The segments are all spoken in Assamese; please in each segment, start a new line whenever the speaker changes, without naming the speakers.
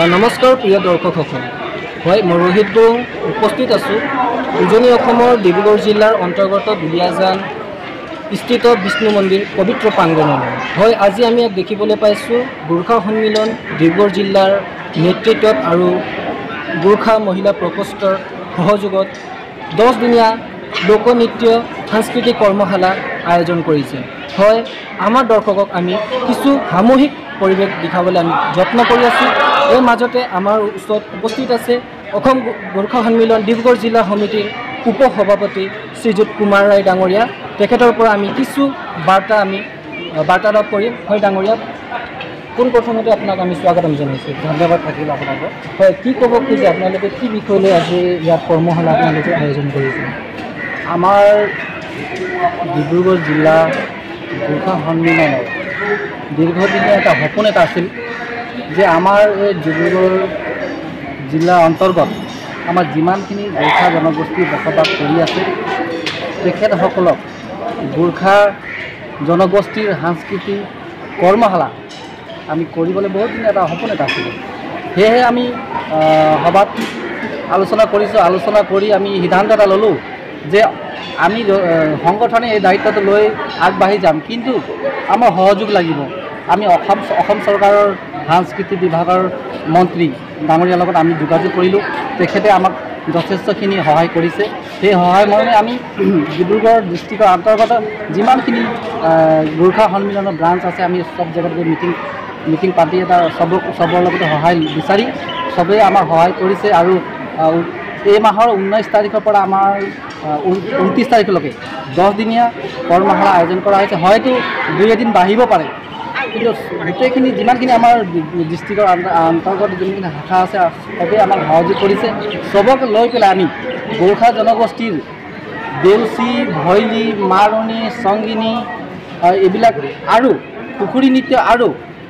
নমস্কাৰ প্ৰিয় দৰ্শকসকল। হয়, মই ৰোহিত বড়ো উপস্থিত আছোঁ উজনি অসমৰ ডিব্ৰুগড় জিলাৰ অন্তৰ্গত দুলীয়াজান স্থিত বিষ্ণু মন্দিৰ পবিত্ৰ প্ৰাংগণত। হয়, আজি আমি ইয়াত দেখিবলৈ পাইছোঁ গোৰ্খা সন্মিলন ডিব্ৰুগড় জিলাৰ নেতৃত্বত আৰু গোৰ্খা মহিলা প্ৰকোষ্ঠৰ সহযোগত 10 দিনীয়া লোকনৃত্য সাংস্কৃতিক কৰ্মশালা আয়োজন কৰিছে। হয়, আমাৰ দৰ্শকক আমি কিছু সামূহিক পৰিৱেশ দেখাবলৈ আমি যত্ন কৰি আছোঁ। এই মাজতে আমাৰ ওচৰত উপস্থিত আছে অসম গোৰ্খা সন্মিলন ডিব্ৰুগড় জিলা সমিতিৰ উপ সভাপতি শ্ৰীযুত কুমাৰ ৰায় ডাঙৰীয়া। তেখেতৰ পৰা আমি কিছু বাৰ্তালাপ কৰিম। হয় ডাঙৰীয়া, পোনপ্ৰথমতে আপোনাক আমি স্বাগতম জনাইছোঁ।
ধন্যবাদ থাকিল আপোনালোকক।
হয়, কি ক'ব খোজে আপোনালোকে, কি বিষয় লৈ আজি ইয়াত কৰ্মশালা আপোনালোকে আয়োজন কৰিছে?
আমাৰ ডিব্ৰুগড় জিলা গোৰ্খা সন্মিলনৰ দীৰ্ঘদিনীয়া এটা সপোন এটা আছিল যে আমাৰ এই ডিব্ৰুগড় জিলাৰ অন্তৰ্গত আমাৰ যিমানখিনি গোৰ্খা জনগোষ্ঠী বসবাস কৰি আছে তেখেতসকলক গোৰ্খা জনগোষ্ঠীৰ সাংস্কৃতিক কৰ্মশালা আমি কৰিবলৈ বহুত দিন এটা সপোন এটা আছিল। সেয়েহে আমি সভাত আলোচনা কৰি আমি সিদ্ধান্ত এটা ল'লোঁ যে আমি সংগঠনে এই দায়িত্বটো লৈ আগবাঢ়ি যাম, কিন্তু আমাৰ সহযোগ লাগিব। আমি অসম চৰকাৰৰ সাংস্কৃতিক বিভাগৰ মন্ত্ৰী ডাঙৰীয়াৰ লগত আমি যোগাযোগ কৰিলোঁ। তেখেতে আমাক যথেষ্টখিনি সহায় কৰিছে। সেই সহায় মৰ্মে আমি ডিব্ৰুগড় ডিষ্ট্ৰিক্টৰ অন্তৰ্গত যিমানখিনি গোৰ্খা সন্মিলনৰ ব্ৰাঞ্চ আছে আমি চব জেগাত গৈ মিটিং পাতি এটা চবৰ লগতে সহায় বিচাৰি চবেই আমাক সহায় কৰিছে। আৰু এই মাহৰ 19 তাৰিখৰ পৰা আমাৰ 29 তাৰিখলৈকে 10 দিনীয়া কৰ্মশালা আয়োজন কৰা হৈছে। হয়তো 2-এদিন বাঢ়িব পাৰে, কিন্তু গোটেইখিনি যিমানখিনি আমাৰ ডিষ্ট্ৰিক্টৰ অন্তৰ্গত যোনখিনি শাখা আছে চবেই আমাক সহযোগ কৰিছে। চবক লৈ পেলাই আমি গোৰ্খা জনগোষ্ঠীৰ দেউচি, ভৈলী, মাৰণী, সংগিনী এইবিলাক আৰু পুখুৰী নৃত্য আৰু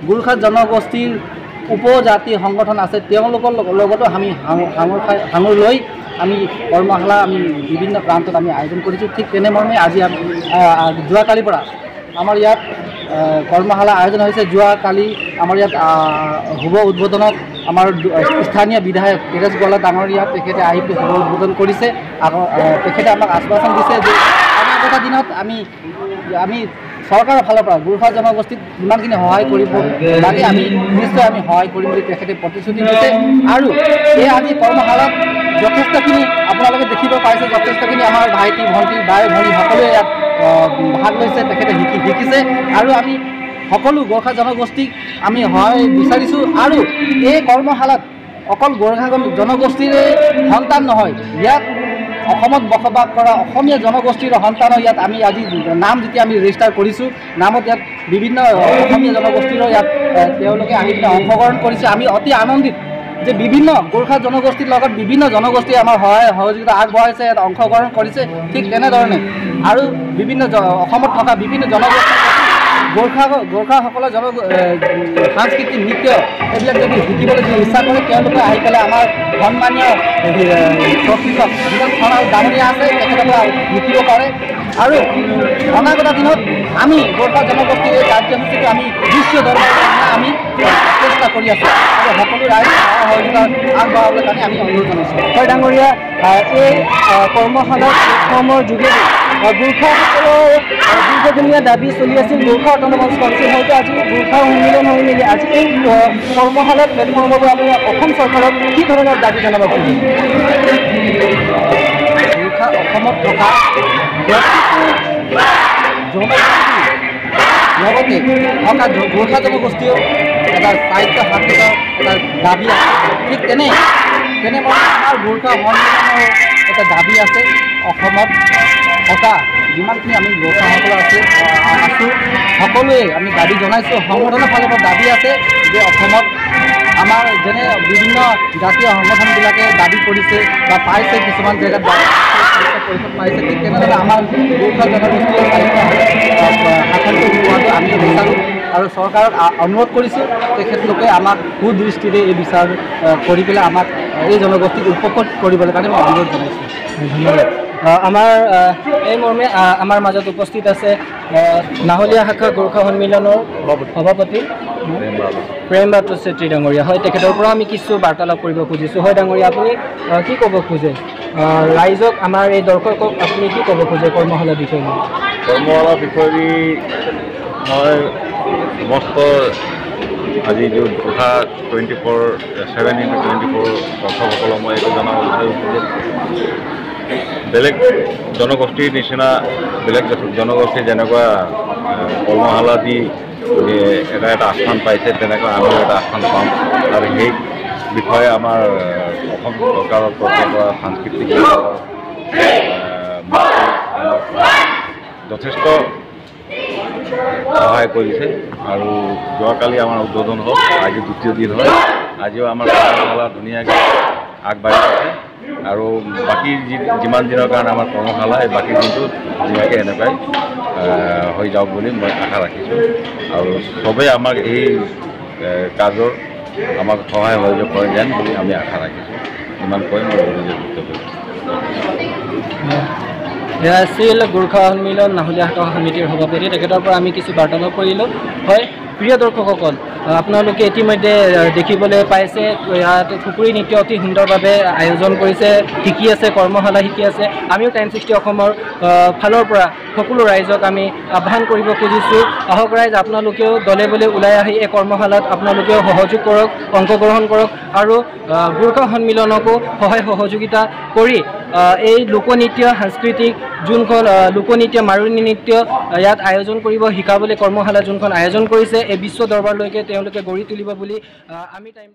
গোৰ্খা জনগোষ্ঠীৰ উপজাতি সংগঠন আছে তেওঁলোকৰ লগতো আমি সাঙুৰ লৈ আমি কৰ্মশালা আমি বিভিন্ন প্ৰান্তত আমি আয়োজন কৰিছোঁ। ঠিক তেনেমৰ্মে আজি যোৱাকালিৰ পৰা আমাৰ ইয়াত কৰ্মশালা আয়োজন হৈছে। যোৱাকালি আমাৰ ইয়াত শুভ উদ্বোধনত আমাৰ স্থানীয় বিধায়ক তেজেশ গোৱালা ডাঙৰীয়া তেখেতে আহি শুভ উদ্বোধন কৰিছে। তেখেতে আমাক আশ্বাসন দিছে যে আগন্তুক দিনত আমি চৰকাৰৰ ফালৰ পৰা গোৰ্খা জনগোষ্ঠীক যিমানখিনি সহায় কৰিব লাগে আমি নিশ্চয় আমি সহায় কৰিম বুলি তেখেতে প্ৰতিশ্ৰুতি দিছে। আৰু এই আজি কৰ্মশালাত যথেষ্টখিনি আপোনালোকে দেখিব পাইছে, যথেষ্টখিনি আমাৰ ভাইটি ভণ্টি বাই ভনী সকলোৱে ইয়াত ভাগ লৈছে, তেখেতে শিকিছে। আৰু আমি সকলো গোৰ্খা জনগোষ্ঠীক আমি সহায় বিচাৰিছোঁ। আৰু এই কৰ্মশালাত অকল গোৰ্খা জনগোষ্ঠীৰে সন্তান নহয়, ইয়াত অসমত বসবাস কৰা অসমীয়া জনগোষ্ঠীৰ সন্তানৰ ইয়াত আমি আজি নাম যেতিয়া আমি ৰেজিষ্টাৰ কৰিছোঁ, নামত ইয়াত বিভিন্ন অসমীয়া জনগোষ্ঠীৰো ইয়াত তেওঁলোকে আহি পিনে অংশগ্ৰহণ কৰিছে। আমি অতি আনন্দিত যে বিভিন্ন গোৰ্খা জনগোষ্ঠীৰ লগত বিভিন্ন জনগোষ্ঠীয়ে আমাৰ সহযোগিতা আগবঢ়াইছে, ইয়াত অংশগ্ৰহণ কৰিছে। ঠিক তেনেধৰণে আৰু বিভিন্ন অসমত থকা বিভিন্ন জনগোষ্ঠী গোৰ্খাসকলৰ সাংস্কৃতিক নৃত্য এইবিলাক যদি শিকিবলৈ যদি ইচ্ছা কৰে তেওঁলোকে আহি পেলাই আমাৰ সন্মানীয় প্ৰশিক্ষক যিজন ডাঙৰীয়া আছে তেখেতৰ পৰা শিকিব পাৰে। আৰু অনাগত দিনত আমি গোৰ্খা জনগোষ্ঠীৰ এই কাৰ্যসূচীটো আমি বিশ্ব দৰবাৰত আমি চেষ্টা কৰি আছোঁ আৰু সকলো ৰাইজ সহযোগিতা আগবঢ়াবলৈ কাৰণে আমি অনুৰোধ জনাইছোঁ।
হয় ডাঙৰীয়া, এই কৰ্মশালাৰ প্লেটফৰ্মৰ যোগেদি গোৰ্খাসকলৰ দীৰ্ঘদিনীয়া দাবী চলি আছিল, গোৰ্খা অট'নমাছ কাউন্সিল, হয়তো আজি গোৰ্খা সন্মিলন হৈ মেলি আজি এই কৰ্মশালাৰ প্লেটফৰ্মৰ পৰা আপুনি অসম চৰকাৰক কি ধৰণৰ দাবী জনাব খুজিছে?
গোৰ্খা অসমত থকা লগতে থকা গোৰ্খা জনগোষ্ঠীও এটা সাহিত্য শাস্ত্ৰৰ এটা দাবী আছে। ঠিক তেনেমতে আমাৰ গোৰ্খা সন্মিলনৰ এটা দাবী আছে। অসমত থকা যিমানখিনি আমি গোৰ্খাসকল আছোঁ সকলোৱে আমি দাবী জনাইছোঁ। সংগঠনৰ ফালৰ পৰা দাবী আছে যে অসমত আমাৰ যেনে বিভিন্ন জাতীয় সংগঠনবিলাকে দাবী কৰিছে বা পাইছে, কিছুমান জেগাত পৰিষদ পাইছে, ঠিক তেনেদৰে আমাৰ গোৰ্খা জনগোষ্ঠীয় সাহিত্য শাসনটো হোৱাটো আমি বিচাৰোঁ আৰু চৰকাৰক অনুৰোধ কৰিছোঁ তেখেতলোকে আমাক সুদৃষ্টিৰে এই বিচাৰ কৰি পেলাই আমাক এই জনগোষ্ঠীক উপকৃত কৰিবলৈ কাৰণে মই অনুৰোধ জনাইছোঁ।
ধন্যবাদ। আমাৰ এই মৰ্মে আমাৰ মাজত উপস্থিত আছে নাহলীয়া শাখা গোৰ্খা সন্মিলনৰ সভাপতি প্ৰেম বাটু চেত্ৰী ডাঙৰীয়া হয় তেখেতৰ পৰা আমি কিছু বাৰ্তালাপ কৰিব খুজিছোঁ হয় ডাঙৰীয়া আপুনি কি ক'ব খোজে ৰাইজক আমাৰ এই দৰ্শকক আপুনি কি ক'ব খোজে কৰ্মশালা বিষয়ে
কৰ্মশালা বিষয়ে মই সমস্ত আজি যে গোৰ্খা 7x24 দৰ্শকসকলক মই এইটো জনাব বিচাৰিছোঁ যে বেলেগ জনগোষ্ঠীৰ নিচিনা বেলেগ জনগোষ্ঠী যেনেকুৱা কৰ্মশালা দি এটা আস্থান পাইছে তেনেকুৱা আমিও এটা আস্থান পাম আৰু সেই বিষয়ে আমাৰ অসম চৰকাৰৰ পৰা সাংস্কৃতিক যথেষ্ট সহায় কৰিছে আৰু যোৱাকালি আমাৰ উদ্বোধন হ'ল আজি দ্বিতীয় দিন হয় আজিও আমাৰ কৰ্মশালা ধুনীয়াকৈ আগবাঢ়ি আছে আৰু বাকী যিমান দিনৰ কাৰণে আমাৰ কৰ্মশালা এই বাকী দিনটো ধুনীয়াকৈ এনেকুৱাই হৈ যাওক বুলি মই আশা ৰাখিছোঁ আৰু চবেই আমাক এই কাজৰ আমাক সহায় সহযোগ কৰে যেন বুলি আমি আশা ৰাখিছোঁ ইমান কৈ মই
এয়া আছিল গোৰ্খা সন্মিলন নাহলীয়া শাখা সমিতিৰ সভাপতি তেখেতৰ পৰা আমি কিছু বাৰ্তালাপ কৰিলোঁ হয় প্ৰিয় দৰ্শকসকল আপোনালোকে ইতিমধ্যে দেখিবলৈ পাইছে ইয়াত খুকুৰী নৃত্য অতি সুন্দৰভাৱে আয়োজন কৰিছে শিকি আছে কৰ্মশালা শিকি আছে আমিও টাইম 60 অসমৰ ফালৰ পৰা সকলো ৰাইজক আমি আহ্বান কৰিব খুজিছোঁ আহক ৰাইজ আপোনালোকেও দলে বলে ওলাই আহি এই কৰ্মশালাত আপোনালোকেও সহযোগ কৰক অংশগ্ৰহণ কৰক আৰু গোৰ্খা সন্মিলনকো সহায় সহযোগিতা কৰি এই লোকনৃত্য সাংস্কৃতিক যোনখন লোকনৃত্য মাৰুনী নৃত্য ইয়াত আয়োজন কৰিব শিকাবলৈ কৰ্মশালা যোনখন আয়োজন কৰিছে এই বিশ্ব দৰবাৰলৈকে তেওঁলোকে গঢ়ি তুলিব বুলি আমি টাইম